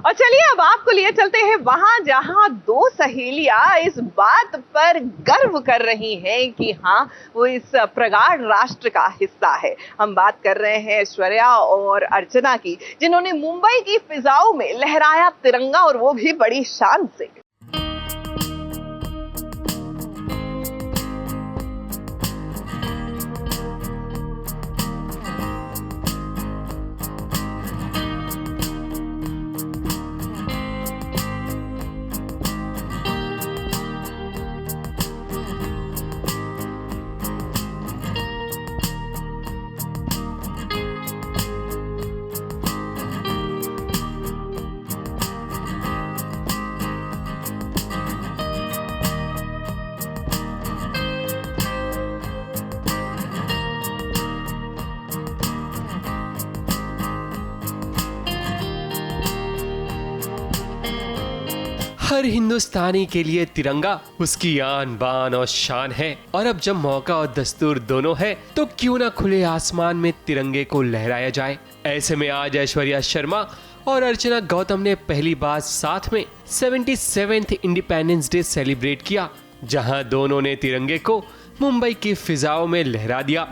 और चलिए अब आपको लिए चलते हैं वहां जहां दो सहेलियां इस बात पर गर्व कर रही हैं कि हाँ वो इस प्रगाढ़ राष्ट्र का हिस्सा है। हम बात कर रहे हैं ऐश्वर्या और अर्चना की, जिन्होंने मुंबई की फिजाओं में लहराया तिरंगा और वो भी बड़ी शान से। हर हिंदुस्तानी के लिए तिरंगा उसकी आन बान और शान है, और अब जब मौका और दस्तूर दोनों है तो क्यों ना खुले आसमान में तिरंगे को लहराया जाए। ऐसे में आज ऐश्वर्या शर्मा और अर्चना गौतम ने पहली बार साथ में 77th इंडिपेंडेंस डे सेलिब्रेट किया, जहां दोनों ने तिरंगे को मुंबई की फिजाओं में लहरा दिया।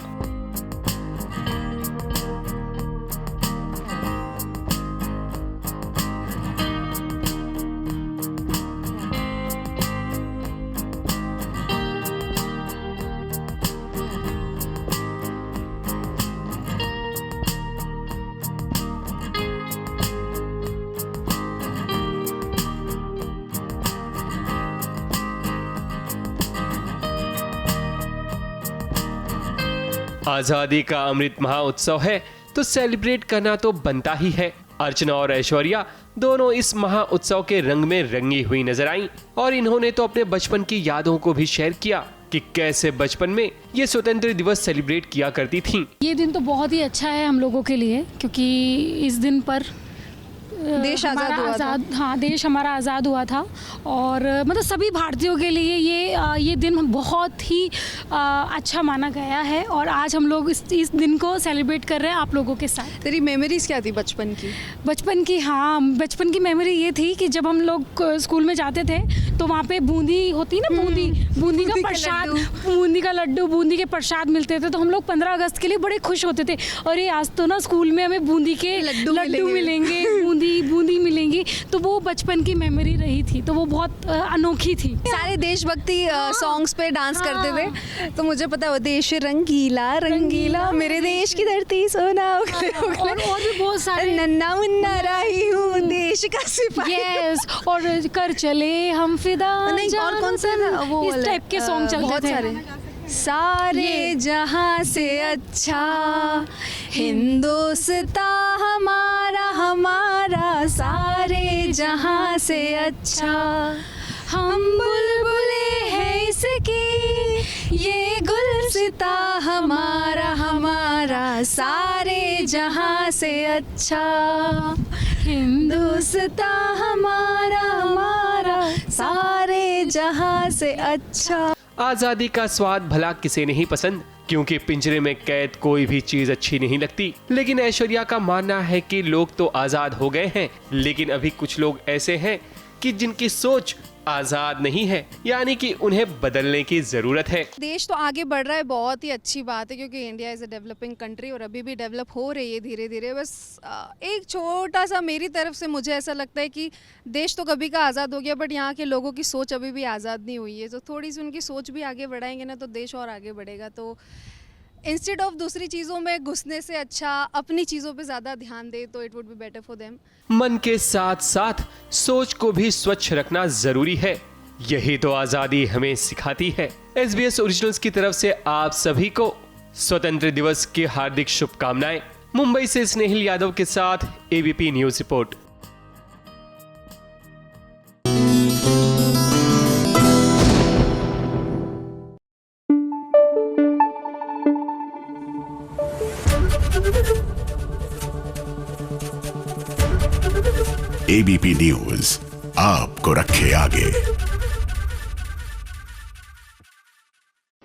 आजादी का अमृत महोत्सव है तो सेलिब्रेट करना तो बनता ही है। अर्चना और ऐश्वर्या दोनों इस महोत्सव के रंग में रंगी हुई नजर आईं, और इन्होंने तो अपने बचपन की यादों को भी शेयर किया कि कैसे बचपन में ये स्वतंत्र दिवस सेलिब्रेट किया करती थीं। ये दिन तो बहुत ही अच्छा है हम लोगों के लिए, क्योंकि इस दिन पर देश आज़ाद हुआ था। हाँ, देश हमारा आज़ाद हुआ था, और मतलब सभी भारतीयों के लिए ये दिन बहुत ही अच्छा माना गया है, और आज हम लोग इस दिन को सेलिब्रेट कर रहे हैं आप लोगों के साथ। तेरी मेमोरीज क्या थी बचपन की? बचपन की मेमोरी ये थी कि जब हम लोग स्कूल में जाते थे तो वहाँ पे बूंदी होती ना, बूंदी का प्रसाद, बूंदी का लड्डू, बूंदी के प्रसाद मिलते थे, तो हम लोग 15 अगस्त के लिए बड़े खुश होते थे। और ये आज तो ना स्कूल में हमें बूंदी के लड्डू मिलेंगे, बूंदी मिलेंगी। तो वो बचपन की मेमोरी रही थी, तो वो बहुत अनोखी थी। सारे देशभक्ति सॉन्ग्स पे डांस करते थे, तो मुझे पता है वो देश रंगीला रंगीला, मेरे देश की धरती सोना उगले उगले, और भी बहुत सारे, नन्ना मुन्ना राही हूँ देश का सिपाही। यस, और कर चले हम फिदा, नहीं और कौन सा वो इस टाइप के सॉन्ग चलते थे। सारे जहां से अच्छा हिंदुस्तां हमारा, सारे जहां से अच्छा हम बुलबुले हैं इसकी, ये गुलसिता हमारा, सारे जहां से अच्छा हिंदुस्तां हमारा, सारे जहां से अच्छा। आजादी का स्वाद भला किसे नहीं पसंद, क्योंकि पिंजरे में कैद कोई भी चीज अच्छी नहीं लगती। लेकिन ऐश्वर्या का मानना है कि लोग तो आजाद हो गए हैं, लेकिन अभी कुछ लोग ऐसे हैं कि जिनकी सोच आजाद नहीं है, यानी कि उन्हें बदलने की जरूरत है। देश तो आगे बढ़ रहा है, बहुत ही अच्छी बात है, क्योंकि India is a developing country और अभी भी डेवलप हो रही है धीरे धीरे। बस एक छोटा सा मेरी तरफ से मुझे ऐसा लगता है कि देश तो कभी का आज़ाद हो गया, बट यहाँ के लोगों की सोच अभी भी आज़ाद नहीं हुई है। तो थोड़ी सी उनकी सोच भी आगे बढ़ाएंगे ना, तो देश और आगे बढ़ेगा। तो इंस्टेड ऑफ दूसरी चीज़ों में घुसने से अच्छा अपनी चीज़ों पे ज़्यादा ध्यान दे, तो it would be better for them. मन के साथ साथ सोच को भी स्वच्छ रखना जरूरी है, यही तो आजादी हमें सिखाती है। SBS ओरिजिनल्स की तरफ से आप सभी को स्वतंत्र दिवस की हार्दिक शुभकामनाएं। मुंबई से स्नेहिल यादव के साथ ABP news report. ABP news आपको रखे आगे।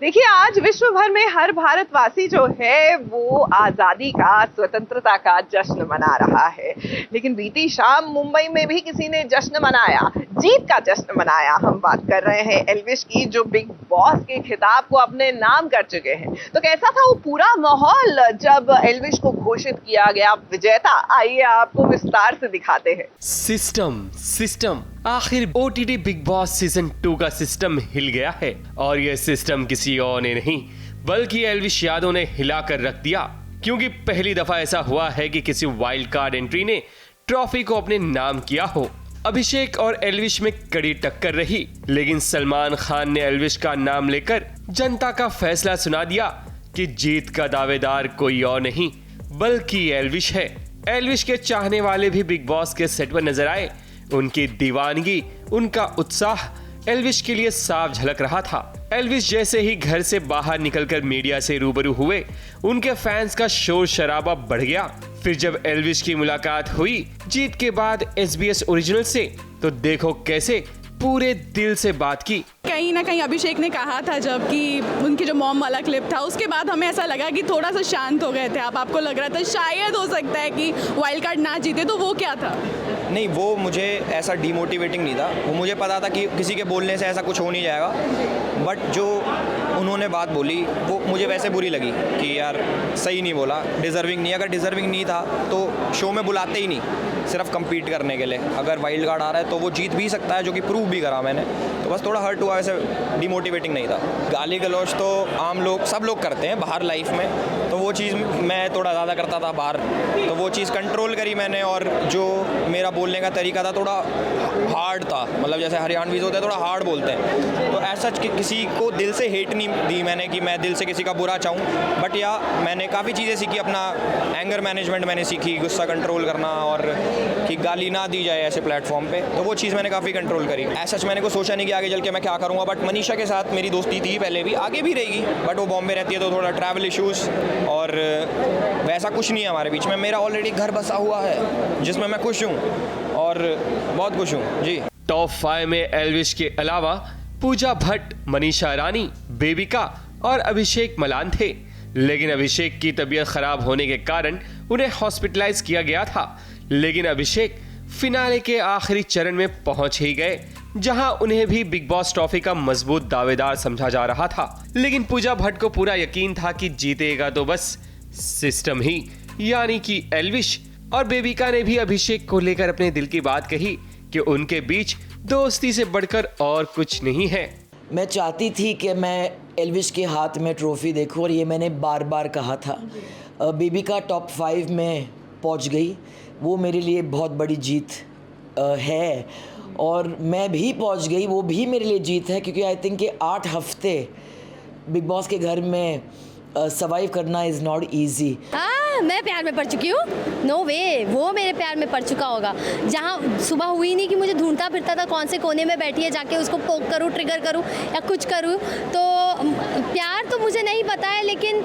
देखिए, आज विश्व भर में हर भारतवासी जो है वो आजादी का, स्वतंत्रता का जश्न मना रहा है। लेकिन बीती शाम मुंबई में भी किसी ने जश्न मनाया, जीत का जश्न मनाया। हम बात कर रहे हैं एल्विश की, जो बिग बॉस के खिताब को अपने नाम कर चुके हैं। तो कैसा था वो पूरा माहौल जब एल्विश को घोषित किया गया विजेता? आइए आपको विस्तार से दिखाते हैं। सिस्टम आखिर OTT बिग बॉस सीजन 2 का सिस्टम हिल गया है, और यह सिस्टम किसी और ने नहीं बल्कि एल्विश यादव ने हिला कर रख दिया। क्योंकि पहली दफा ऐसा हुआ है कि किसी वाइल्ड कार्ड एंट्री ने ट्रॉफी को अपने नाम किया हो। अभिषेक और एल्विश में कड़ी टक्कर रही, लेकिन सलमान खान ने एल्विश का नाम लेकर जनता का फैसला सुना दिया कि जीत का दावेदार कोई और नहीं बल्कि एल्विश है। एल्विश के चाहने वाले भी बिग बॉस के सेट पर नजर आए। उनकी दीवानगी, उनका उत्साह एल्विश के लिए साफ झलक रहा था। एल्विश जैसे ही घर से बाहर निकलकर मीडिया से रूबरू हुए, उनके फैंस का शोर शराबा बढ़ गया। फिर जब एल्विश की मुलाकात हुई जीत के बाद SBS ओरिजिनल से, तो देखो कैसे पूरे दिल से बात की। कहीं ना कहीं अभिषेक ने कहा था जब कि उनकी जो मॉम वाला क्लिप था, उसके बाद हमें ऐसा लगा कि थोड़ा सा शांत हो गए थे आपको लग रहा था शायद हो सकता है कि वाइल्ड कार्ड ना जीते, तो वो क्या था? नहीं, वो मुझे ऐसा डिमोटिवेटिंग नहीं था। वो मुझे पता था कि किसी के बोलने से ऐसा कुछ हो नहीं जाएगा, बट जो उन्होंने बात बोली वो मुझे वैसे बुरी लगी कि यार सही नहीं बोला, डिज़र्विंग नहीं। अगर डिज़र्विंग नहीं था तो शो में बुलाते ही नहीं, सिर्फ कम्पीट करने के लिए। अगर वाइल्ड कार्ड आ रहा है तो वो जीत भी सकता है, जो कि प्रूव भी करा मैंने। तो बस थोड़ा हर्ट हुआ, वैसे डिमोटिवेटिंग नहीं था। गाली गलौज तो आम लोग, सब लोग करते हैं बाहर लाइफ में, तो वो चीज़ मैं थोड़ा ज़्यादा करता था बाहर, तो वो चीज़ कंट्रोल करी मैंने। और जो मेरा बोलने का तरीका था थोड़ा हार्ड था, मतलब जैसे हरियाणवीज होते हैं थोड़ा हार्ड बोलते हैं, तो ऐसा किसी को दिल से हेट नहीं दी मैंने कि मैं दिल से किसी का बुरा चाहूँ। बट या मैंने काफ़ी चीज़ें सीखी, अपना एंगर मैनेजमेंट मैंने सीखी, गुस्सा कंट्रोल करना, और कि गाली ना दी जाए ऐसे प्लेटफॉर्म पे, तो वो चीज़ मैंने काफ़ी कंट्रोल करी। ऐसा मैंने को सोचा नहीं कि आगे चल के मैं क्या करूँगा, बट मनीषा के साथ मेरी दोस्ती थी पहले भी, आगे भी रहेगी, बट वो बॉम्बे रहती है तो थोड़ा ट्रैवल इश्यूज़, और वैसा कुछ नहीं है हमारे बीच में। मेरा ऑलरेडी घर बसा हुआ है जिसमें मैं खुश हूँ और बहुत खुश हूँ जी। टॉप 5 में एल्विश के अलावा पूजा भट्ट, मनीषा रानी, बेबिका और अभिषेक मलान थे। लेकिन अभिषेक की तबीयत खराब होने के कारण उन्हें हॉस्पिटलाइज किया गया था। लेकिन अभिषेक फिनाले के आखिरी चरण में पहुंच ही गए, जहां उन्हें भी बिग बॉस ट्रॉफी का मजबूत दावेदार समझा जा रहा था। लेकिन पूजा भट्ट को पूरा यकीन था कि जीतेगा तो बस सिस्टम ही, यानी कि एल्विश। और बेबिका ने भी अभिषेक को लेकर अपने दिल की बात कही कि उनके बीच दोस्ती से बढ़कर और कुछ नहीं है। मैं चाहती थी कि मैं एल्विश के हाथ में ट्रॉफी देखूं, और ये मैंने बार बार कहा था। बेबिका टॉप 5 में पहुंच गई, वो मेरे लिए बहुत बड़ी जीत है, और मैं भी पहुंच गई, वो भी मेरे लिए जीत है। क्योंकि आई थिंक कि 8 हफ्ते बिग बॉस के घर में सर्वाइव करना इज़ नॉट ईजी। मैं प्यार में पड़ चुकी हूँ, नो वे, वो मेरे प्यार में पड़ चुका होगा। जहाँ सुबह हुई नहीं कि मुझे ढूंढता फिरता था कौन से कोने में बैठी है, जाके उसको पोक करूँ, ट्रिगर करूँ या कुछ करूँ। तो प्यार तो मुझे नहीं पता है, लेकिन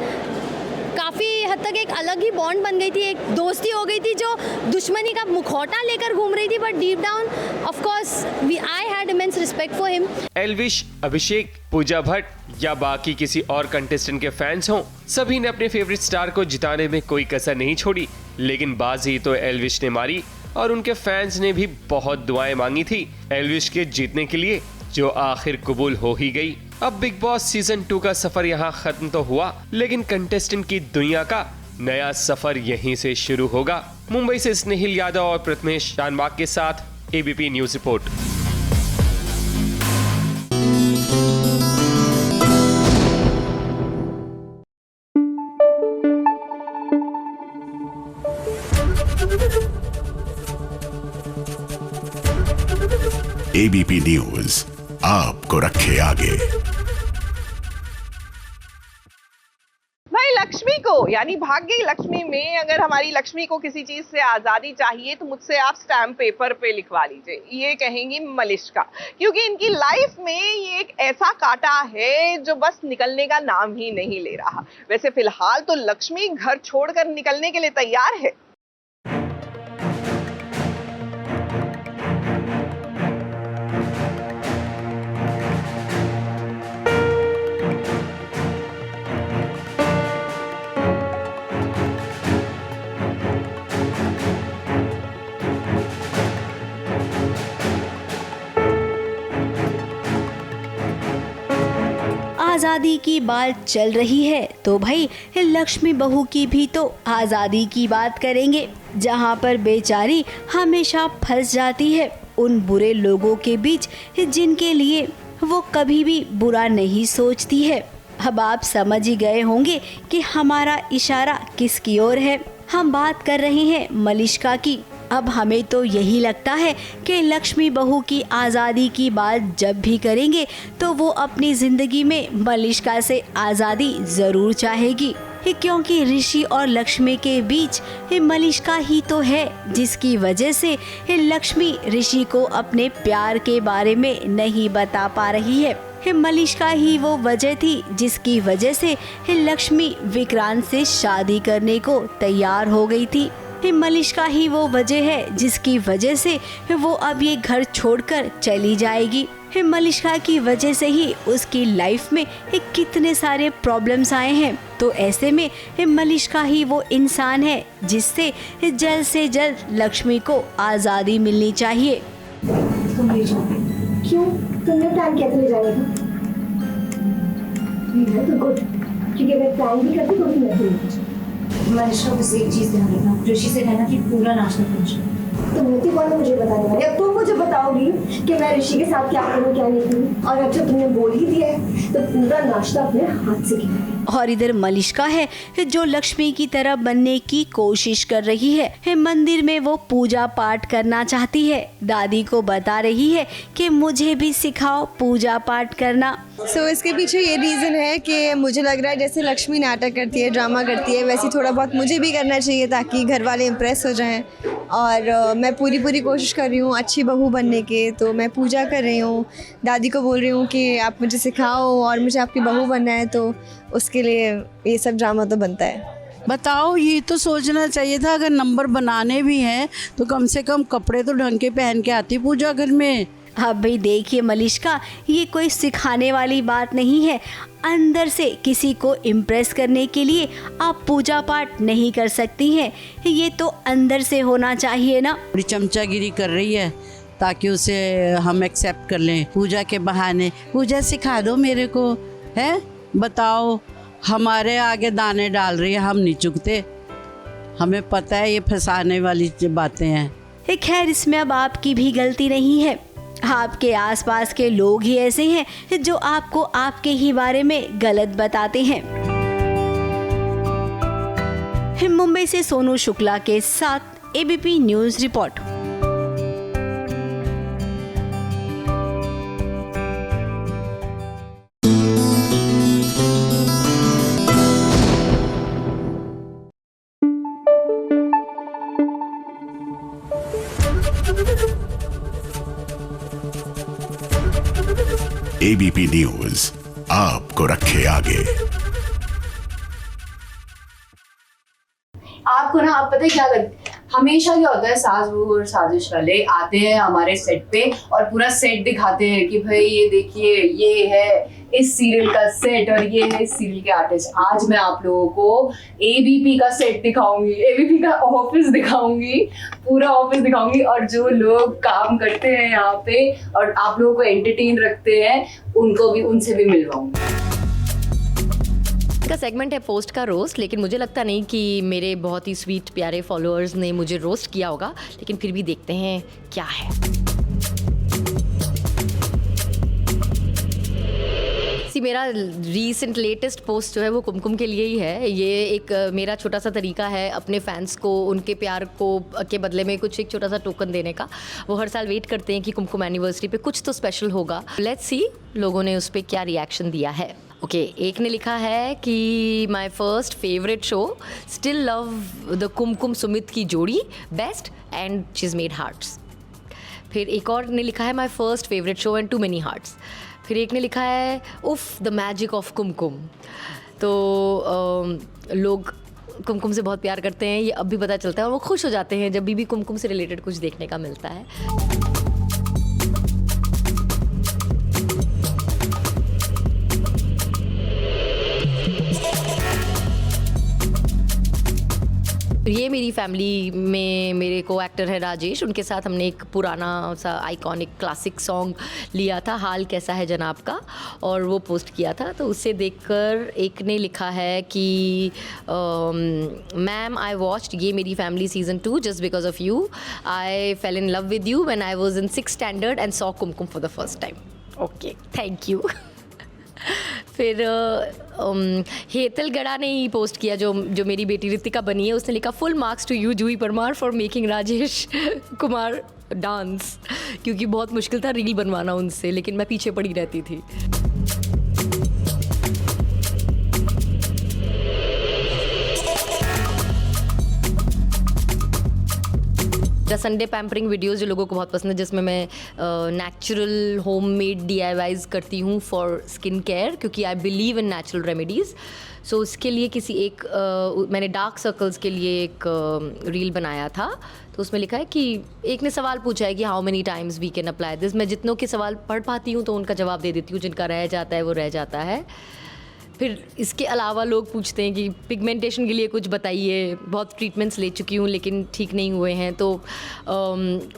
काफ़ी हद तक एक अलग ही बॉन्ड बन गई थी, एक दोस्ती हो गई थी जो दुश्मनी का मुखौटा लेकर घूम रही थी, but deep down of course I had immense respect for him. Elvish, Abhishek, Pooja Bhatt या बाकी किसी और कंटेस्टेंट के फैंस हों, सभी ने अपने फेवरेट स्टार को जिताने में कोई कसर नहीं छोड़ी। लेकिन बाजी तो एल्विश ने मारी, और उनके फैंस ने भी बहुत दुआएं मांगी थी एल्विश के जीतने के लिए, जो आखिर कबूल हो ही गई। अब बिग बॉस सीजन 2 का सफर यहाँ खत्म तो हुआ, लेकिन कंटेस्टेंट की दुनिया का नया सफर यहीं से शुरू होगा। मुंबई से स्नेहिल यादव और प्रथमेश शानबाग के साथ ABP news report. ABP news आपको रखे आगे। भाई, लक्ष्मी को यानी भाग्य लक्ष्मी में अगर हमारी लक्ष्मी को किसी चीज से आजादी चाहिए तो मुझसे आप स्टैम्प पेपर पे लिखवा लीजिए, ये कहेंगी मलिष्का। क्योंकि इनकी लाइफ में ये एक ऐसा कांटा है जो बस निकलने का नाम ही नहीं ले रहा। वैसे फिलहाल तो लक्ष्मी घर छोड़कर निकलने के लिए तैयार है। आज़ादी की बात चल रही है तो भाई लक्ष्मी बहू की भी तो आज़ादी की बात करेंगे, जहां पर बेचारी हमेशा फंस जाती है उन बुरे लोगों के बीच जिनके लिए वो कभी भी बुरा नहीं सोचती है। अब आप समझ ही गए होंगे कि हमारा इशारा किसकी ओर है। हम बात कर रहे हैं मलिष्का की। अब हमें तो यही लगता है कि लक्ष्मी बहू की आज़ादी की बात जब भी करेंगे तो वो अपनी ज़िंदगी में मलिष्का से आज़ादी ज़रूर चाहेगी, क्योंकि ऋषि और लक्ष्मी के बीच मलिष्का ही तो है जिसकी वजह से लक्ष्मी ऋषि को अपने प्यार के बारे में नहीं बता पा रही है। मलिष्का ही वो वजह थी जिसकी वजह से लक्ष्मी विक्रांत से शादी करने को तैयार हो गई थी। मलिष्का ही वो वजह है जिसकी वजह से वो अब ये घर छोड़कर चली जाएगी। मलिष्का की वजह से ही उसकी लाइफ में कितने सारे प्रॉब्लम्स आए हैं। तो ऐसे में मलिष्का ही वो इंसान है जिससे जल्द से जल्द लक्ष्मी को आज़ादी मिलनी चाहिए। क्यों? तुमने प्लान किया था ले जाने का? तो गुड, क्योंकि अगर प्लान भी करती तो भी नहीं। मलिष्का बस एक चीज़ ध्यान रखना, ऋषि से कहना कि पूरा नाश्ता पहुँचे। तो मोती कौन है मुझे बताने वाली? अब तुम मुझे बताओगी कि मैं ऋषि के साथ क्या करूँ क्या नहीं करूँ, और अब जब तुमने बोल ही दिया है तो पूरा नाश्ता अपने हाथ से खिलाएगी। और इधर मलिष्का है जो लक्ष्मी की तरह बनने की कोशिश कर रही है। मंदिर में वो पूजा पाठ करना चाहती है। दादी को बता रही है कि मुझे भी सिखाओ पूजा पाठ करना। इसके पीछे ये रीज़न है कि मुझे लग रहा है जैसे लक्ष्मी नाटक करती है, ड्रामा करती है, वैसे थोड़ा बहुत मुझे भी करना चाहिए ताकि घर वाले इम्प्रेस हो जाएं। और मैं पूरी कोशिश कर रही हूँ अच्छी बहू बनने के। तो मैं पूजा कर रही हूँ, दादी को बोल रही हूँ कि आप मुझे सिखाओ और मुझे आपकी बहू बनना है, तो उसके लिए ये सब ड्रामा तो बनता है। बताओ, ये तो सोचना चाहिए था अगर नंबर बनाने भी हैं तो कम से कम कपड़े तो ढंग के पहन के आती पूजा घर में। अब भाई देखिए मलिष्का, ये कोई सिखाने वाली बात नहीं है। अंदर से किसी को इम्प्रेस करने के लिए आप पूजा पाठ नहीं कर सकती हैं, ये तो अंदर से होना चाहिए ना। बड़ी चमचागिरी कर रही है ताकि उसे हम एक्सेप्ट कर लें पूजा के बहाने। पूजा सिखा दो मेरे को, है? बताओ, हमारे आगे दाने डाल रही है, हम नहीं चुकते। हमें पता है ये फंसाने वाली बातें हैं। खैर, इसमें अब आपकी भी गलती नहीं है। आपके आसपास के लोग ही ऐसे हैं जो आपको आपके ही बारे में गलत बताते हैं। मुंबई से सोनू शुक्ला के साथ ABP news report. ABP news आपको रखे आगे। आपको ना, आप पता है क्या करते, हमेशा क्या होता है, सास बहू और साजिश वाले आते हैं हमारे सेट पे और पूरा सेट दिखाते हैं कि भाई ये देखिए, ये है इस सीरियल का सेट और ये है इस सीरियल के आर्टिस्ट। आज मैं आप लोगों को एबीपी का सेट दिखाऊंगी, एबीपी का ऑफिस दिखाऊंगी, पूरा ऑफिस दिखाऊंगी, और जो लोग काम करते हैं यहाँ पे और आप लोगों को एंटरटेन रखते हैं उनको भी, उनसे भी मिलवाऊंगी। का सेगमेंट है पोस्ट का रोस्ट, लेकिन मुझे लगता नहीं कि मेरे बहुत ही स्वीट प्यारे फॉलोअर्स ने मुझे रोस्ट किया होगा, लेकिन फिर भी देखते हैं क्या है। मेरा रीसेंट लेटेस्ट पोस्ट जो है वो कुमकुम के लिए ही है। ये एक मेरा छोटा सा तरीका है अपने फैंस को उनके प्यार को के बदले में कुछ एक छोटा सा टोकन देने का। वो हर साल वेट करते हैं कि कुमकुम एनिवर्सरी पे कुछ तो स्पेशल होगा। लेट्स सी लोगों ने उस पर क्या रिएक्शन दिया है। ओके, एक ने लिखा है कि my first favourite show, still love the Kumkum Sumit की जोड़ी, best and she is made hearts. फिर एक और ने लिखा है my first favourite show and too many hearts. फिर एक ने लिखा है उफ द मैजिक ऑफ कुमकुम। तो लोग कुमकुम से बहुत प्यार करते हैं, ये अब भी पता चलता है, और वो खुश हो जाते हैं जब भी कुमकुम से रिलेटेड कुछ देखने का मिलता है। ये मेरी फैमिली में मेरे को एक्टर है राजेश, उनके साथ हमने एक पुराना सा आइकॉनिक क्लासिक सॉन्ग लिया था, हाल कैसा है जनाब का, और वो पोस्ट किया था। तो उससे देखकर एक ने लिखा है कि मैम आई वॉच्ड ये मेरी family season 2 just because of you, I fail in love with you when I was in 6th standard and saw Kumkum for the first time. Okay, thank you. फिर हेतल गड़ा ने ही post किया, जो मेरी बेटी रितिका बनी है, उसने लिखा full marks to you Juhi Parmar for making Rajesh Kumar dance, क्योंकि बहुत मुश्किल था रील बनवाना उनसे, लेकिन मैं पीछे पड़ी रहती थी। संडे पैम्परिंग वीडियोस जो लोगों को बहुत पसंद है, जिसमें मैं नेचुरल होममेड DIYs करती हूँ फॉर स्किन केयर, क्योंकि I believe in natural remedies. So उसके लिए मैंने डार्क सर्कल्स के लिए एक रील बनाया था। तो उसमें लिखा है कि एक ने सवाल पूछा है कि how many times we can apply this. मैं जितनों के सवाल पढ़ पाती हूँ तो उनका जवाब दे देती हूँ, जिनका रह जाता है वो रह जाता है। फिर इसके अलावा लोग पूछते हैं कि पिगमेंटेशन के लिए कुछ बताइए, बहुत ट्रीटमेंट्स ले चुकी हूँ लेकिन ठीक नहीं हुए हैं। तो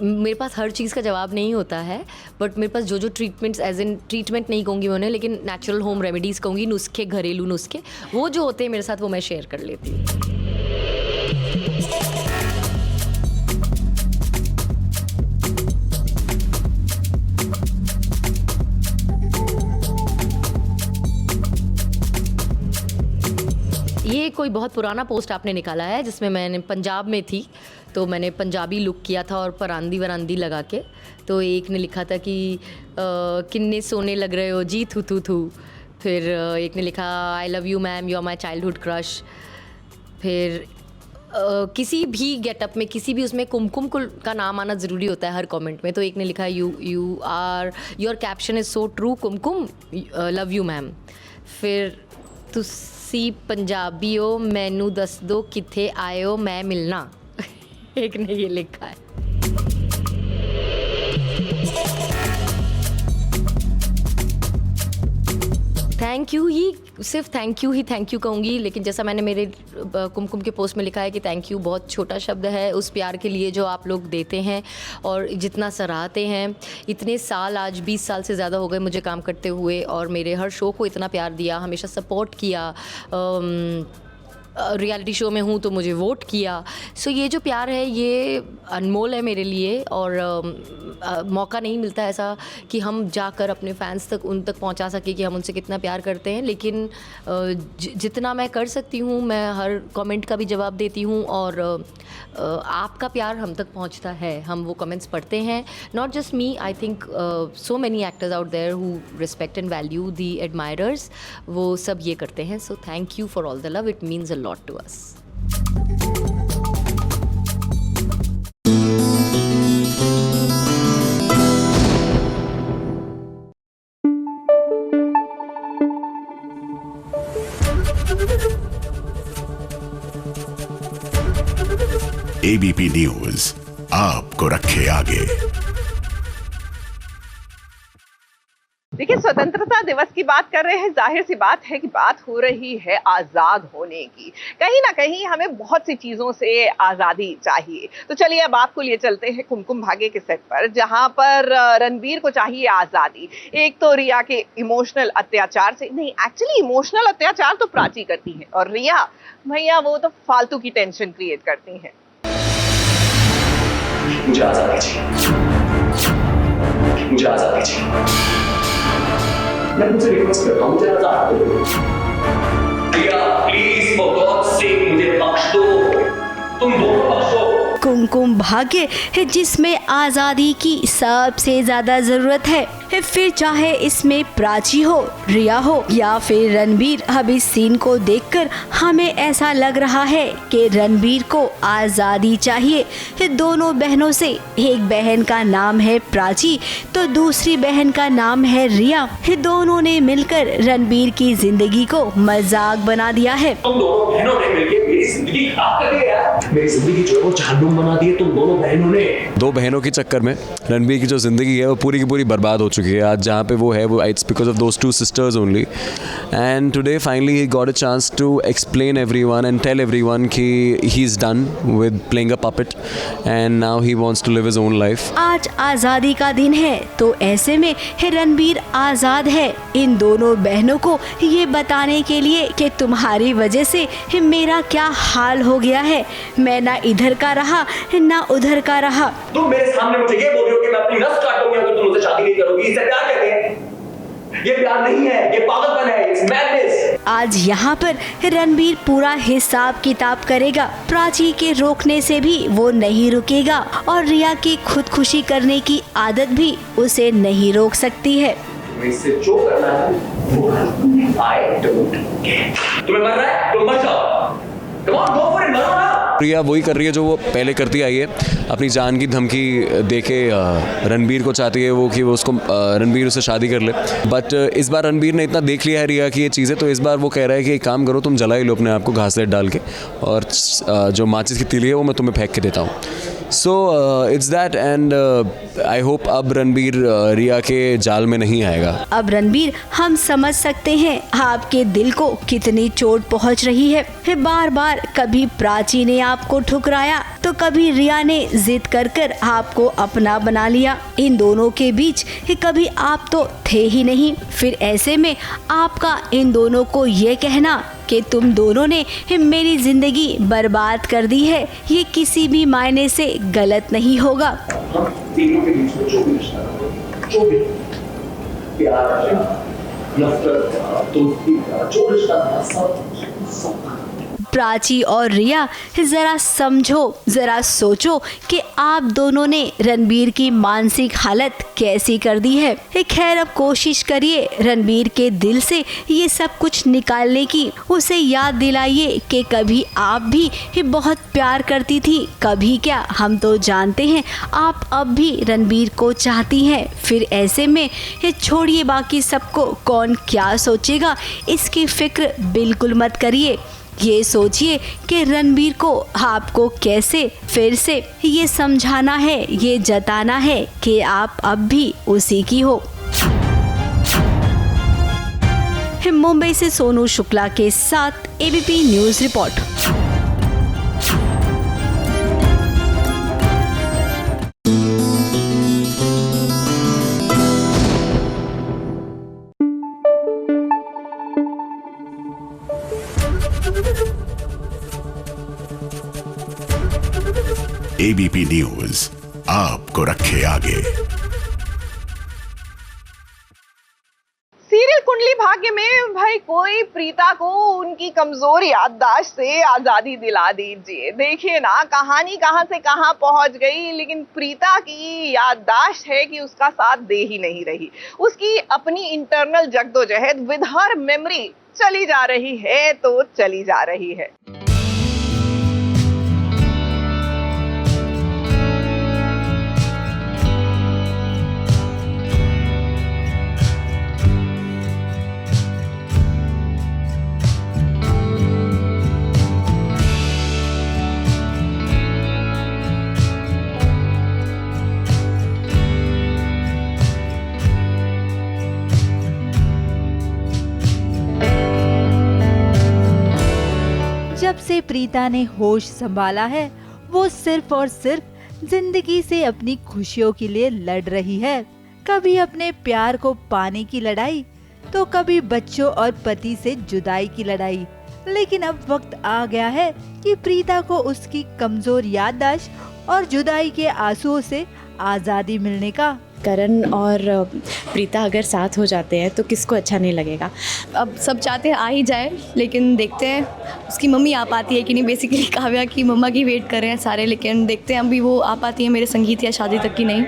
मेरे पास हर चीज़ का जवाब नहीं होता है, बट मेरे पास जो ट्रीटमेंट्स, एज इन ट्रीटमेंट नहीं कहूँगी मैं उन्हें, लेकिन नेचुरल होम रेमेडीज़ कहूँगी, नुस्खे, घरेलू नुस्खे, वो जो होते हैं मेरे साथ, वो मैं शेयर कर लेती हूँ। ये कोई बहुत पुराना पोस्ट आपने निकाला है, जिसमें मैंने पंजाब में थी तो मैंने पंजाबी लुक किया था और परांदी वरांदी लगा के। तो एक ने लिखा था कि किन्ने सोने लग रहे हो जी थू थू थू। फिर एक ने लिखा I love you ma'am, you are my childhood crush. फिर किसी भी गेटअप में, किसी भी उसमें कुमकुम का नाम आना ज़रूरी होता है हर कमेंट में। तो एक ने लिखा you are, your caption is so true Kumkum, love you ma'am. फिर तुसी पंजाबीओ मैनू दस दो किथे आयो मैं मिलना, एक ने ये लिखा है। थैंक यू ही, सिर्फ थैंक यू कहूँगी, लेकिन जैसा मैंने मेरे कुमकुम के पोस्ट में लिखा है कि थैंक यू बहुत छोटा शब्द है उस प्यार के लिए जो आप लोग देते हैं और जितना सराहते हैं। इतने साल, आज 20 साल से ज़्यादा हो गए मुझे काम करते हुए, और मेरे हर शो को इतना प्यार दिया, हमेशा सपोर्ट किया। रियलिटी शो में हूँ तो मुझे वोट किया। सो ये जो प्यार है ये अनमोल है मेरे लिए, और मौका नहीं मिलता ऐसा कि हम जाकर अपने फैंस तक, उन तक पहुँचा सके कि हम उनसे कितना प्यार करते हैं। लेकिन जितना मैं कर सकती हूँ, मैं हर कमेंट का भी जवाब देती हूँ, और आपका प्यार हम तक पहुँचता है, हम वो कमेंट्स पढ़ते हैं। Not just me, I think so many actors out there who respect and value the admirers, वो सब ये करते हैं। So thank you for all the love, it means lot to us. ABP news आपको रखे आगे। देखिए, स्वतंत्रता दिवस की बात कर रहे हैं, जाहिर सी बात है कि बात हो रही है आज़ाद होने की। कहीं ना कहीं हमें बहुत सी चीज़ों से आज़ादी चाहिए। तो चलिए अब आपको लिए चलते हैं कुमकुम भाग्य के सेट पर, जहां पर रणबीर को चाहिए आज़ादी। एक तो रिया के इमोशनल अत्याचार से, नहीं एक्चुअली इमोशनल अत्याचार तो प्राची करती है, और रिया भैया वो तो फालतू की टेंशन क्रिएट करती हैं। मुझे आज़ादी चाहिए, मुझे आज़ादी चाहिए। मैं तुमसे रिक्वेस्ट करता हूँ, मुझे आज़ाद दो। रिया प्लीज फॉर गॉड सेक मुझे बख्श दो, तुम दोनों बख्शो। कुमकुम भाग्य है जिसमें आज़ादी की सबसे ज़्यादा ज़रूरत है। फिर चाहे इसमें प्राची हो, रिया हो या फिर रणबीर। अब इस सीन को देखकर हमें ऐसा लग रहा है कि रणबीर को आज़ादी चाहिए दोनों बहनों से। एक बहन का नाम है प्राची तो दूसरी बहन का नाम है रिया। दोनों ने मिलकर रणबीर की जिंदगी को मजाक बना दिया है। तुम दोनों बहनों ने मिलकर मेरी जिंदगी खराब कर दी है। मेरी जिंदगी जो है वो जहन्नुम बना दी है तुम दोनों बहनों ने। दो बहनों के चक्कर में रणबीर की जो ज़िंदगी है वो पूरी की पूरी बर्बाद हो चुकी है। आज जहाँ पे वो है वो it's because of those 2 sisters only. And today finally he got a chance to explain everyone and tell everyone कि he is done with playing a puppet and now he wants to live his own life. आज आज़ादी का दिन है तो ऐसे में रणबीर आज़ाद है इन दोनों बहनों को ये बताने के लिए कि तुम्हारी वजह से मेरा क्या हाल हो गया है, मैं ना इधर का रहा ना उधर का रहा। तुम मेरे सामने मुझे ये बोल रहे हो कि मैं अपनी नस काटूंगी अगर तुम मुझसे शादी नहीं करोगी, इसे प्यार कहते हैं? ये प्यार नहीं है, ये पागलपन है, इट्स मैडनेस। आज यहाँ पर रणबीर पूरा हिसाब किताब करेगा। प्राची के रोकने से भी वो नहीं रुकेगा और रिया की खुदकुशी करने की आदत भी उसे नहीं रोक सकती है। इससे जो करना है वो I don't care। तुम्हें मरना है तुम मर जाओ, come on go for it, मरो ना। प्रिया वही कर रही है जो वो पहले करती आई है, अपनी जान की धमकी देके रणबीर को चाहती है वो कि वो उसको रणबीर उससे शादी कर ले। बट इस बार रणबीर ने इतना देख लिया है रिया की ये चीज़ें, तो इस बार वो कह रहा है कि एक काम करो तुम जला ही लो अपने आप को घासलेट डाल के, और जो माचिस की तीली है वो मैं तुम्हें फेंक के देता हूँ। So it's that and I hope अब रणबीर रिया के जाल में नहीं आएगा। अब रणबीर हम समझ सकते हैं आपके दिल को कितनी चोट पहुंच रही है। बार बार कभी प्राची ने आपको ठुकराया तो कभी रिया ने जिद कर कर आपको अपना बना लिया। इन दोनों के बीच कभी आप तो थे ही नहीं। फिर ऐसे में आपका इन दोनों को ये कहना कि तुम दोनों ने मेरी जिंदगी बर्बाद कर दी है, ये किसी भी मायने से गलत नहीं होगा। तीनों के बीच में जो भी रिश्ता है, जो भी प्यार, नफरत, दोस्ती, जो रिश्ता था सब प्राची और रिया जरा समझो, जरा सोचो कि आप दोनों ने रणबीर की मानसिक हालत कैसी कर दी है। खैर अब कोशिश करिए रणबीर के दिल से ये सब कुछ निकालने की। उसे याद दिलाइए कि कभी आप भी बहुत प्यार करती थी, कभी क्या हम तो जानते हैं आप अब भी रणबीर को चाहती हैं। फिर ऐसे में छोड़िए बाकी सबको, कौन क्या सोचेगा इसकी फिक्र बिल्कुल मत करिए। ये सोचिए कि रणबीर को आपको कैसे फिर से ये समझाना है, ये जताना है कि आप अब भी उसी की हो। मुंबई से सोनू शुक्ला के साथ ABP news report. ABP news आपको रखे आगे। सीरियल कुंडली भाग्य में भाई कोई प्रीता को उनकी कमजोर याददाश्त से आजादी दिला दीजिए। देखिए ना कहानी कहां से कहां पहुंच गई, लेकिन प्रीता की याददाश्त है कि उसका साथ दे ही नहीं रही। उसकी अपनी इंटरनल जद्दोजहद विद हर मेमोरी चली जा रही है तो चली जा रही है। जब से प्रीता ने होश संभाला है वो सिर्फ और सिर्फ जिंदगी से अपनी खुशियों के लिए लड़ रही है। कभी अपने प्यार को पाने की लड़ाई तो कभी बच्चों और पति से जुदाई की लड़ाई। लेकिन अब वक्त आ गया है कि प्रीता को उसकी कमजोर याददाश्त और जुदाई के आंसुओं से आज़ादी मिलने का। करण और प्रीता अगर साथ हो जाते हैं तो किसको अच्छा नहीं लगेगा। अब सब चाहते हैं आ ही जाए, लेकिन देखते हैं उसकी मम्मी आ पाती है कि नहीं। बेसिकली काव्या की मम्मा की वेट कर रहे हैं सारे, लेकिन देखते हैं अभी वो आ पाती है मेरे संगीत या शादी तक की नहीं।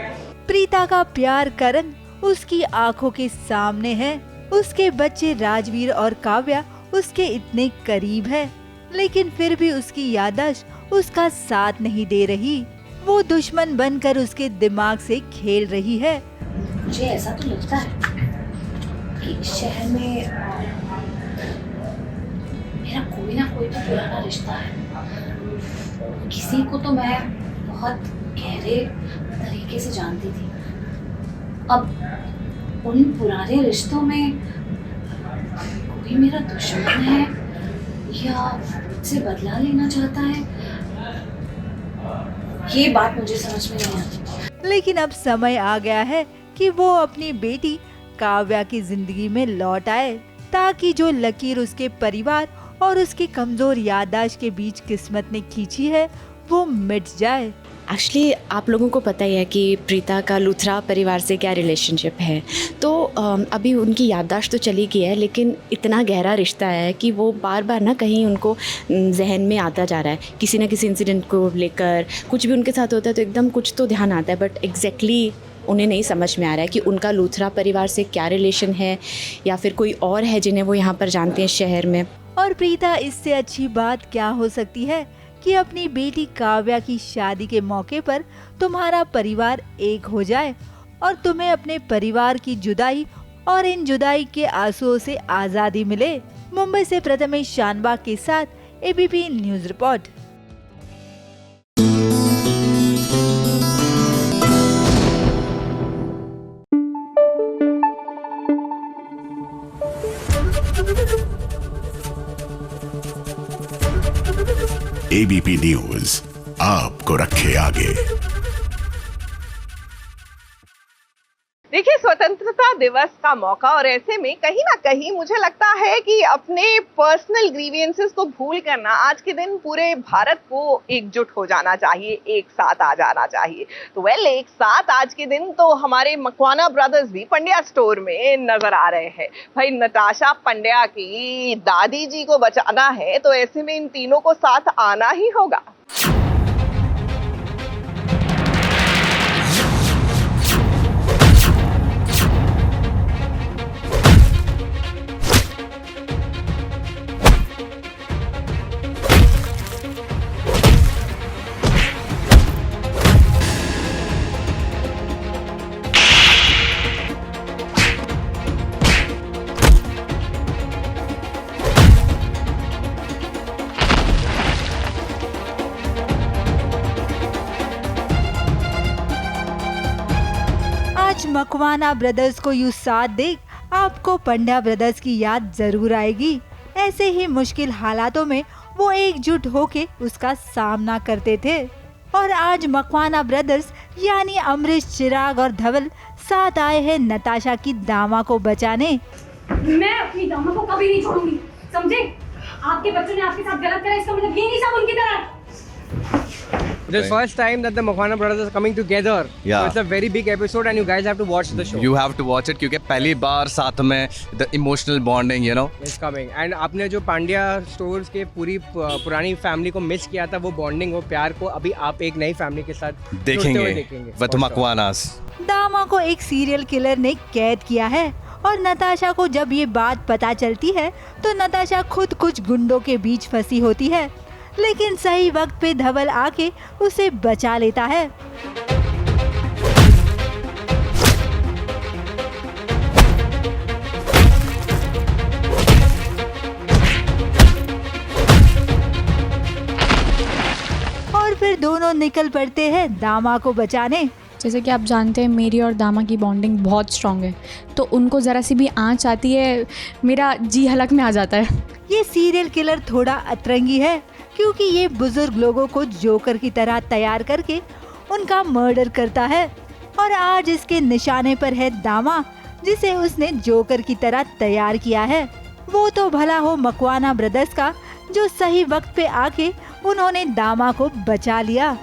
प्रीता का प्यार करण उसकी आंखों के सामने है। उसके बच्चे राजवीर और काव्या उसके इतने करीब है, लेकिन फिर भी उसकी याददाश्त उसका साथ नहीं दे रही। वो दुश्मन बनकर उसके दिमाग से खेल रही है। मुझे ऐसा तो लगता है कि शहर में मेरा कोई ना कोई तो पुराना रिश्ता है किसी को तो मैं बहुत गहरे तरीके से जानती थी, अब उन पुराने रिश्तों में कोई मेरा दुश्मन है या मुझसे बदला लेना चाहता है, ये बात मुझे समझ में नहीं आती। लेकिन अब समय आ गया है कि वो अपनी बेटी काव्या की जिंदगी में लौट आए, ताकि जो लकीर उसके परिवार और उसकी कमजोर याददाश्त के बीच किस्मत ने खींची है वो मिट जाए। एक्चुअली आप लोगों को पता ही है कि प्रीता का लूथरा परिवार से क्या रिलेशनशिप है, तो अभी उनकी याददाश्त तो चली गई है, लेकिन इतना गहरा रिश्ता है कि वो बार बार ना कहीं उनको जहन में आता जा रहा है, किसी ना किसी इंसिडेंट को लेकर कुछ भी उनके साथ होता है तो एकदम कुछ तो ध्यान आता है, बट एग्जैक्टली उन्हें नहीं समझ में आ रहा है कि उनका लूथरा परिवार से क्या रिलेशन है या फिर कोई और है जिन्हें वो यहाँ पर जानते हैं शहर में। और प्रीता, इससे अच्छी बात क्या हो सकती है कि अपनी बेटी काव्या की शादी के मौके पर तुम्हारा परिवार एक हो जाए और तुम्हें अपने परिवार की जुदाई और इन जुदाई के आंसुओं से आजादी मिले। मुंबई से प्रथमेश शानबाग के साथ ABP news report. ABP news आपको रखे आगे। देखिए, स्वतंत्रता दिवस का मौका और ऐसे में कहीं ना कहीं मुझे लगता है कि अपने पर्सनल ग्रीवियंसेस को भूल कर ना आज के दिन पूरे भारत को एकजुट हो जाना चाहिए, एक साथ आ जाना चाहिए। तो एक साथ आज के दिन तो हमारे मकवाना ब्रदर्स भी पंड्या स्टोर में नजर आ रहे हैं। भाई, नताशा पंड्या की दादी जी को बचाना है तो ऐसे में इन तीनों को साथ आना ही होगा। मकवाना ब्रदर्स को यूं साथ देख आपको पंड्या ब्रदर्स की याद जरूर आएगी। ऐसे ही मुश्किल हालातों में वो एकजुट होके उसका सामना करते थे और आज मकवाना ब्रदर्स यानी अमरीश, चिराग और धवल साथ आए हैं नताशा की दामा को बचाने। मैं अपनी दामा को कभी नहीं छोड़ूंगी, समझे? आपके बच्चों ने आपके साथ गलत करा, इसका मतलब ये नहीं सब उनकी तरह। It is first time that the Mokwana brothers are coming together. Yeah. So it's a very big episode and you guys have to watch the show. You have to watch it क्योंकि पहली बार साथ में the emotional bonding, you know. It's coming. And आपने जो Pandya stores के पूरी पुरानी family को मिस किया था, वो बॉन्डिंग, वो प्यार को अभी आप एक नई फैमिली के साथ देखेंगे with Makwanas. दामा को एक सीरियल किलर ने कैद किया है और नताशा को जब ये बात पता चलती है तो नताशा खुद कुछ गुंडों के बीच फंसी होती है, लेकिन सही वक्त पे धवल आके उसे बचा लेता है। और फिर दोनों निकल पड़ते हैं दामा को बचाने। जैसे कि आप जानते हैं मेरी और दामा की बॉन्डिंग बहुत स्ट्रॉन्ग है, तो उनको ज़रा सी भी आँच आती है मेरा जी हलक में आ जाता है। ये सीरियल किलर थोड़ा अतरंगी है क्योंकि ये बुजुर्ग लोगों को जोकर की तरह तैयार करके उनका मर्डर करता है और आज इसके निशाने पर है दामा, जिसे उसने जोकर की तरह तैयार किया है। वो तो भला हो मकवाना ब्रदर्स का, जो सही वक्त पे आके उन्होंने दामा को बचा लिया।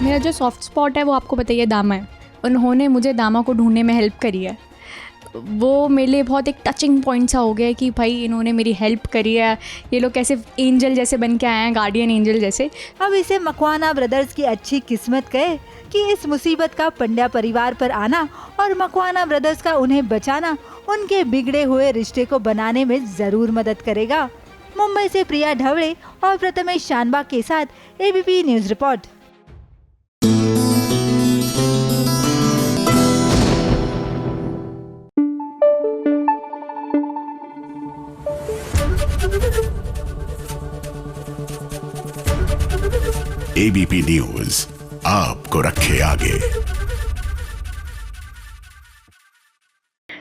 मेरा जो सॉफ्ट स्पॉट है वो आपको बताइए दामा है। उन्होंने मुझे दामा को ढूंढने में हेल्प करी है वो मेरे लिए बहुत एक टचिंग पॉइंट सा हो गया है कि भाई इन्होंने मेरी हेल्प करी है, ये लोग कैसे एंजल जैसे बन के आए हैं, गार्डियन एंजल जैसे। अब इसे मकवाना ब्रदर्स की अच्छी किस्मत कहे कि इस मुसीबत का पंड्या परिवार पर आना और मकवाना ब्रदर्स का उन्हें बचाना उनके बिगड़े हुए रिश्ते को बनाने में जरूर मदद करेगा। मुंबई से प्रिया ढवड़े और प्रथमेश शानबाग के साथ ABP news report. ABP news आपको रखे आगे।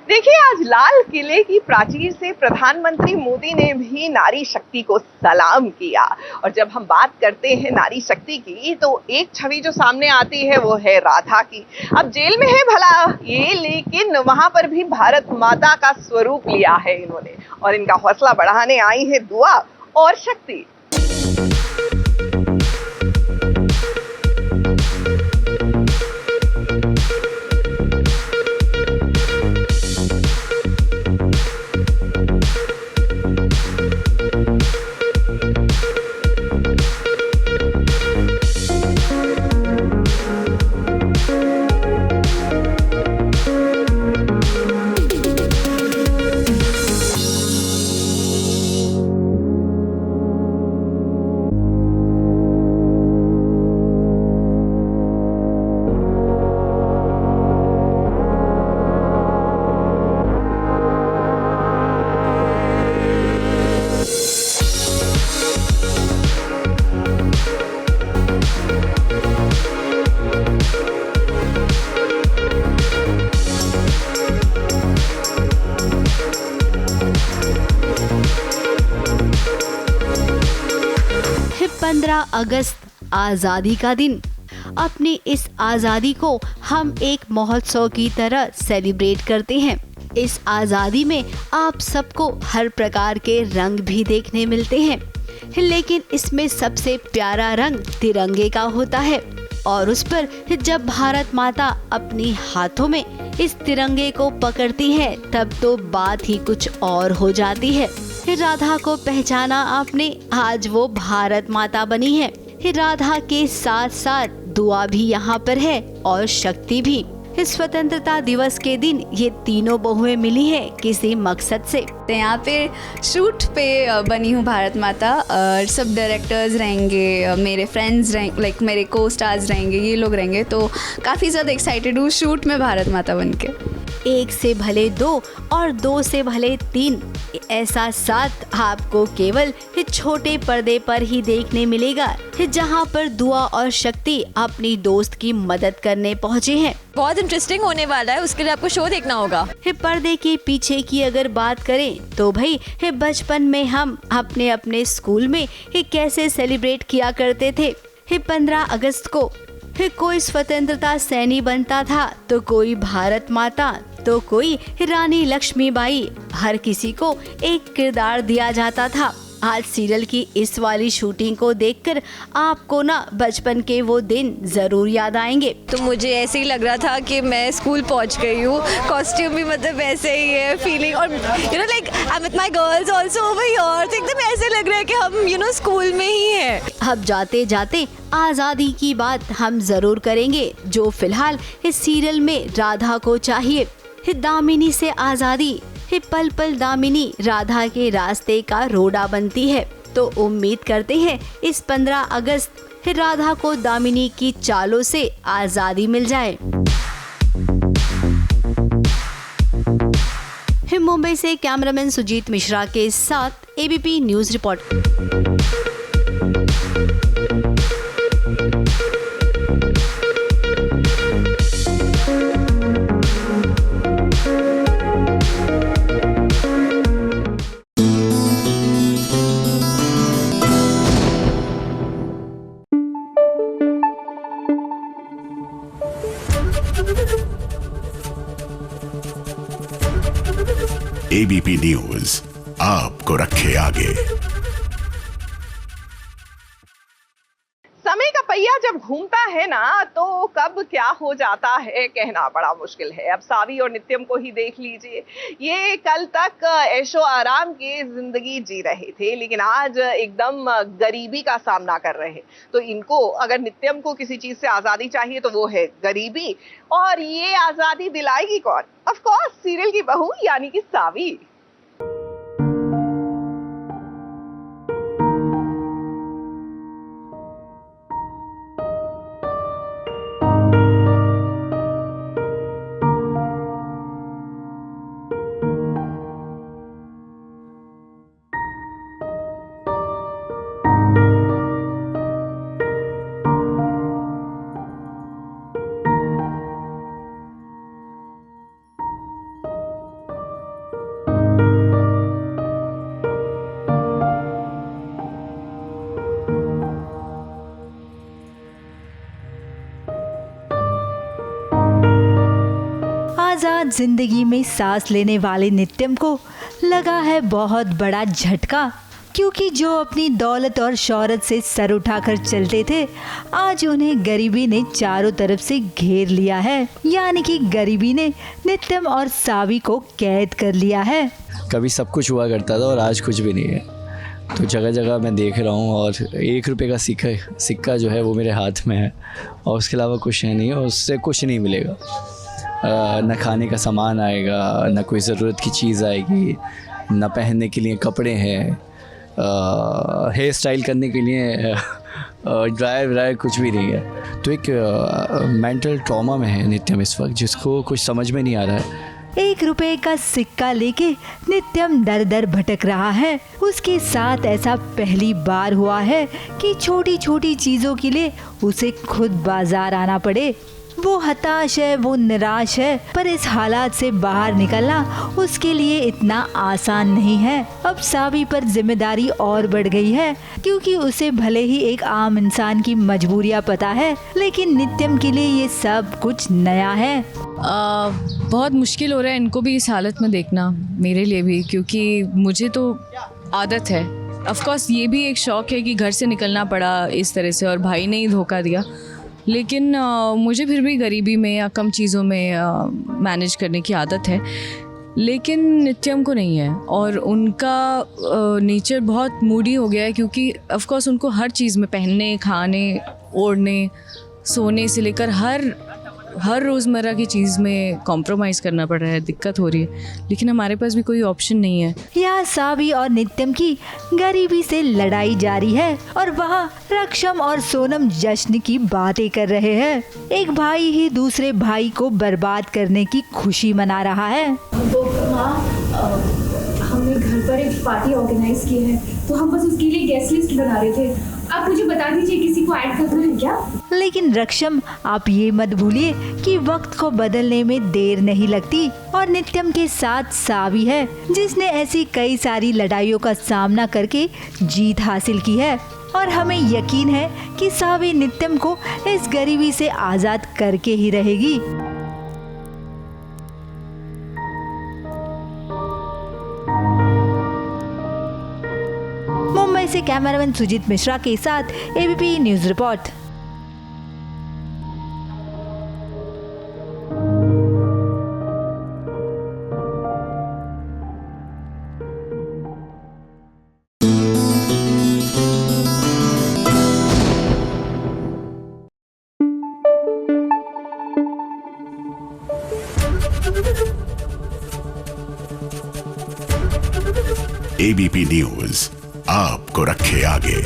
देखिए, आज लाल किले की प्राचीर से प्रधानमंत्री मोदी ने भी नारी शक्ति को सलाम किया। और जब हम बात करते हैं नारी शक्ति की, तो एक छवि जो सामने आती है वो है राधा की। अब जेल में है भला ये, लेकिन वहां पर भी भारत माता का स्वरूप लिया है इन्होंने, और इनका हौसला बढ़ाने आई है दुआ और शक्ति। है 15 अगस्त आज़ादी का दिन। अपनी इस आज़ादी को हम एक महोत्सव की तरह सेलिब्रेट करते हैं। इस आज़ादी में आप सबको हर प्रकार के रंग भी देखने मिलते हैं, लेकिन इसमें सबसे प्यारा रंग तिरंगे का होता है। और उस पर जब भारत माता अपनी हाथों में इस तिरंगे को पकड़ती है, तब तो बात ही कुछ और हो जाती है। राधा को पहचाना आपने, आज वो भारत माता बनी है। राधा के साथ साथ दुआ भी यहाँ पर है और शक्ति भी। इस स्वतंत्रता दिवस के दिन ये तीनों बहुएं मिली है किसी मकसद से। यहाँ पे शूट पे बनी हूँ भारत माता, और सब डायरेक्टर्स रहेंगे, मेरे फ्रेंड्स रहेंगे, लाइक मेरे को स्टार्स रहेंगे, ये लोग रहेंगे, तो काफ़ी ज़्यादा एक्साइटेड हूँ शूट में भारत माता बन के। 1 से भले 2 और 2 से भले 3 ऐसा साथ आपको केवल छोटे पर्दे पर ही देखने मिलेगा, जहां पर दुआ और शक्ति अपनी दोस्त की मदद करने पहुंचे हैं। बहुत इंटरेस्टिंग होने वाला है, उसके लिए आपको शो देखना होगा। पर्दे के पीछे की अगर बात करें तो भाई बचपन में हम अपने अपने स्कूल में कैसे सेलिब्रेट किया करते थे। 15 अगस्त को कोई स्वतंत्रता सैनी बनता था, तो कोई भारत माता, तो कोई रानी लक्ष्मीबाई, हर किसी को एक किरदार दिया जाता था। आज सीरियल की इस वाली शूटिंग को देखकर आपको ना बचपन के वो दिन जरूर याद आएंगे। तो मुझे ऐसे ही लग रहा था कि मैं स्कूल पहुंच गई हूँ, कॉस्ट्यूम भी मतलब वैसे ही है, फीलिंग, और you know like I am with my girls also over here, तो एकदम ऐसे लग रहा है कि हम स्कूल में ही हैं। अब जाते जाते आज़ादी की बात हम जरूर करेंगे, जो फिलहाल इस सीरियल में राधा को चाहिए। दामिनी से आज़ादी, पल पल दामिनी राधा के रास्ते का रोड़ा बनती है। तो उम्मीद करते हैं इस 15 अगस्त राधा को दामिनी की चालों से आज़ादी मिल जाए। मुंबई से कैमरामैन सुजीत मिश्रा के साथ ABP news report. ABP news आपको रखे आगे। समय का पहिया जब घूमता है ना तो कब क्या हो जाता है कहना बड़ा मुश्किल है। अब सावी और नित्यम को ही देख लीजिए, ये कल तक ऐशो आराम की जिंदगी जी रहे थे, लेकिन आज एकदम गरीबी का सामना कर रहे हैं। तो इनको अगर नित्यम को किसी चीज से आजादी चाहिए तो वो है गरीबी, और ये आजादी दिलाएगी कौन? ऑफ कोर्स सीरियल की बहू यानी कि सावी। आजाद जिंदगी में सांस लेने वाले नित्यम को लगा है बहुत बड़ा झटका, क्योंकि जो अपनी दौलत और शोहरत से सर उठाकर चलते थे, आज उन्हें गरीबी ने चारों तरफ से घेर लिया है। यानी कि गरीबी ने नित्यम और सावी को कैद कर लिया है। कभी सब कुछ हुआ करता था और आज कुछ भी नहीं है। तो जगह जगह मैं देख रहा हूँ और 1 रुपये का सिक्का जो है वो मेरे हाथ में है, और उसके अलावा कुछ है नहीं, और उससे कुछ नहीं मिलेगा। न खाने का सामान आएगा, न कोई ज़रूरत की चीज़ आएगी, न पहनने के लिए कपड़े हैं, हेयर स्टाइल करने के लिए ड्रायर कुछ भी नहीं है। तो एक मेंटल ट्रॉमा में है नित्यम इस वक्त, जिसको कुछ समझ में नहीं आ रहा है। 1 रुपए का सिक्का लेके नित्यम दर दर भटक रहा है। उसके साथ ऐसा पहली बार हुआ है कि छोटी छोटी चीजों के लिए उसे खुद बाजार आना पड़े। वो हताश है, वो निराश है, पर इस हालात से बाहर निकलना उसके लिए इतना आसान नहीं है। अब सावी पर जिम्मेदारी और बढ़ गई है, क्योंकि उसे भले ही एक आम इंसान की मजबूरियां पता है, लेकिन नित्यम के लिए ये सब कुछ नया है। बहुत मुश्किल हो रहा है इनको भी इस हालत में देखना, मेरे लिए भी, क्योंकि मुझे तो आदत है। ऑफ कोर्स ये भी एक शौक़ है कि घर से निकलना पड़ा इस तरह से और भाई ने ही धोखा दिया, लेकिन मुझे फिर भी गरीबी में या कम चीज़ों में मैनेज करने की आदत है। लेकिन नित्यम को नहीं है, और उनका नेचर बहुत मूडी हो गया है, क्योंकि ऑफ कोर्स उनको हर चीज़ में, पहनने, खाने, ओढ़ने, सोने से लेकर हर रोज़मर्रा की चीज़ में कॉम्प्रोमाइज़ करना पड़ रहा है, दिक्कत हो रही है। लेकिन हमारे पास भी कोई ऑप्शन नहीं है। यहाँ सावी और नित्यम की गरीबी से लड़ाई जारी है, और वहाँ रक्षम और सोनम जश्न की बातें कर रहे हैं। एक भाई ही दूसरे भाई को बर्बाद करने की खुशी मना रहा है। तो माँ, हमने घर पर एक पार्टी ऑर्गेनाइज की है, तो हम बस उसके लिए गेस्ट लिस्ट बना रहे थे। आप मुझे बता दीजिए किसी को ऐड करना है क्या? लेकिन रक्षम, आप ये मत भूलिए कि वक्त को बदलने में देर नहीं लगती, और नित्यम के साथ सावी है, जिसने ऐसी कई सारी लड़ाइयों का सामना करके जीत हासिल की है। और हमें यकीन है कि सावी नित्यम को इस गरीबी से आज़ाद करके ही रहेगी। मुंबई से कैमरामैन सुजीत मिश्रा के साथ ABP news report. ABP news आपको रखे आगे।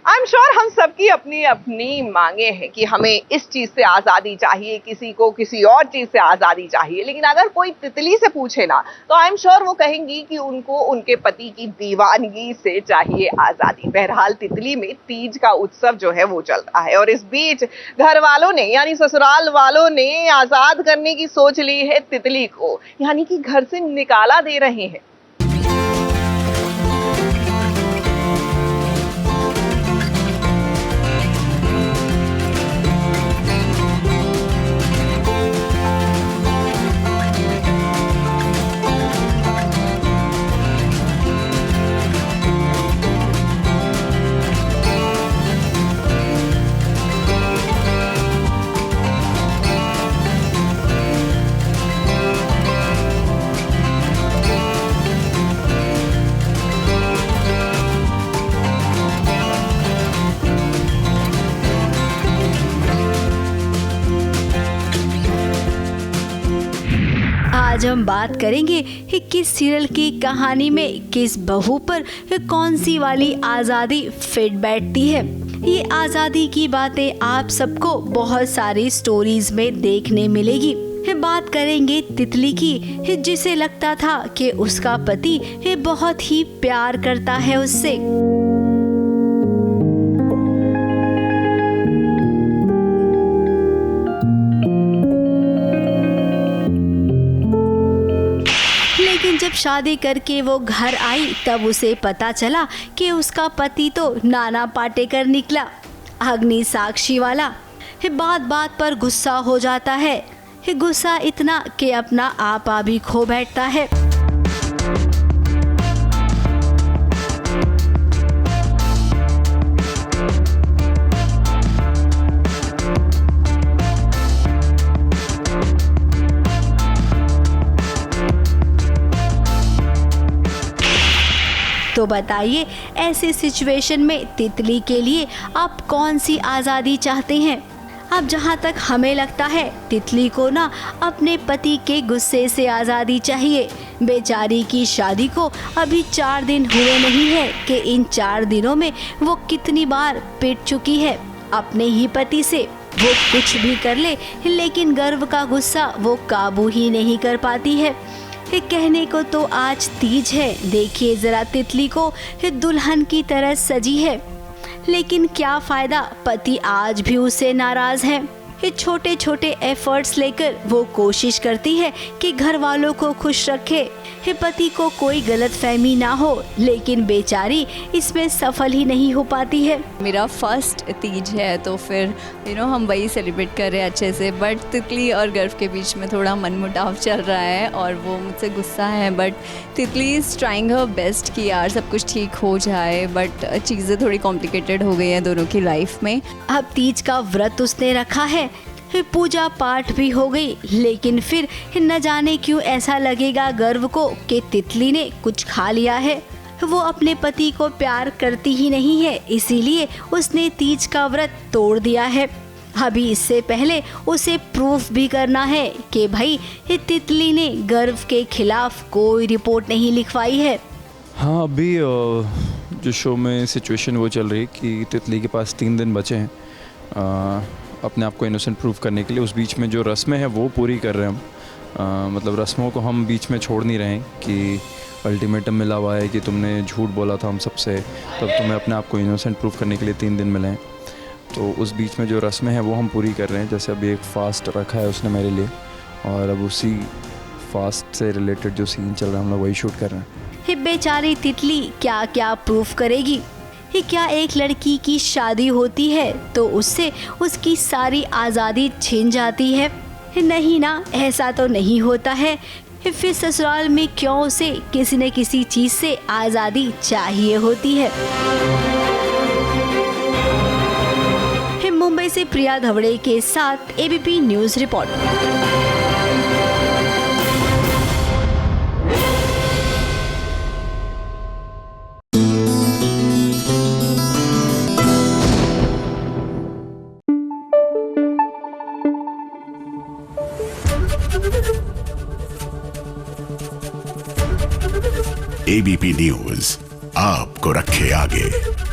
आई एम श्योर हम सबकी अपनी अपनी मांगे हैं कि हमें इस चीज से आजादी चाहिए, किसी को किसी और चीज से आजादी चाहिए। लेकिन अगर कोई तितली से पूछे ना, तो आई एम श्योर वो कहेंगी कि उनको उनके पति की दीवानगी से चाहिए आजादी। बहरहाल तितली में तीज का उत्सव जो है वो चल रहा है, और इस बीच घर वालों ने यानी ससुराल वालों ने आजाद करने की सोच ली है तितली को, यानी कि घर से निकाला दे रहे हैं। आज हम बात करेंगे कि किस सीरियल की कहानी में किस बहू पर कौन सी वाली आज़ादी फिट बैठती है। ये आज़ादी की बातें आप सबको बहुत सारी स्टोरीज में देखने मिलेगी। बात करेंगे तितली की, जिसे लगता था कि उसका पति बहुत ही प्यार करता है उससे। लेकिन जब शादी करके वो घर आई तब उसे पता चला कि उसका पति तो नाना पाटेकर निकला, अग्नि साक्षी वाला। बात बात पर गुस्सा हो जाता है, गुस्सा इतना कि अपना आपा भी खो बैठता है। तो बताइए ऐसे सिचुएशन में तितली के लिए आप कौन सी आज़ादी चाहते हैं। अब जहाँ तक हमें लगता है तितली को ना अपने पति के गुस्से से आज़ादी चाहिए। बेचारी की शादी को अभी 4 दिन हुए नहीं है कि इन 4 दिनों में वो कितनी बार पिट चुकी है अपने ही पति से। वो कुछ भी कर ले लेकिन गर्व का गुस्सा वो काबू ही नहीं कर पाती है। कहने को तो आज तीज है, देखिए जरा तितली को दुल्हन की तरह सजी है, लेकिन क्या फायदा, पति आज भी उससे नाराज है। छोटे छोटे एफर्ट्स लेकर वो कोशिश करती है कि घर वालों को खुश रखे, पति को कोई गलतफहमी ना हो, लेकिन बेचारी इसमें सफल ही नहीं हो पाती है। मेरा फर्स्ट तीज है तो फिर हम वही सेलिब्रेट कर रहे हैं अच्छे से, बट तितली और गर्व के बीच में थोड़ा मनमुटाव चल रहा है और वो मुझसे गुस्सा है, बट तितली इज़ ट्राइंग हर बेस्ट कि यार सब कुछ ठीक हो जाए, बट चीज़ें थोड़ी कॉम्प्लिकेटेड हो गई हैं दोनों की लाइफ में। अब तीज का व्रत उसने रखा है, पूजा पाठ भी हो गई, लेकिन फिर न जाने क्यों ऐसा लगेगा गर्व को कि तितली ने कुछ खा लिया है। वो अपने पति को प्यार करती ही नहीं है, इसीलिए उसने तीज का व्रत तोड़ दिया है। अभी इससे पहले उसे प्रूफ भी करना है कि भाई तितली ने गर्व के खिलाफ कोई रिपोर्ट नहीं लिखवाई है। हाँ, अभी जो शो में सिचुएशन वो चल रही है कि तितली के पास 3 दिन बचे हैं अपने आप को इनोसेंट प्रूव करने के लिए। उस बीच में जो रस्में हैं वो पूरी कर रहे हैं हम, मतलब रस्मों को हम बीच में छोड़ नहीं रहे हैं कि अल्टीमेटम मिला हुआ है कि तुमने झूठ बोला था हम सबसे, तब तुम्हें अपने आप को इनोसेंट प्रूव करने के लिए 3 दिन मिले हैं। तो उस बीच में जो रस्में हैं वो हम पूरी कर रहे हैं। जैसे अभी एक फ़ास्ट रखा है उसने मेरे लिए, और अब उसी फास्ट से रिलेटेड जो सीन चल रहा है हम लोग वही शूट कर रहे हैं। बेचारी तितली क्या क्या प्रूफ करेगी। क्या एक लड़की की शादी होती है तो उससे उसकी सारी आज़ादी छिन जाती है? नहीं ना, ऐसा तो नहीं होता है। फिर ससुराल में क्यों उसे किसी न किसी चीज़ से आज़ादी चाहिए होती है। मुंबई से प्रिया धवड़े के साथ ABP news report. ABP news आपको रखे आगे।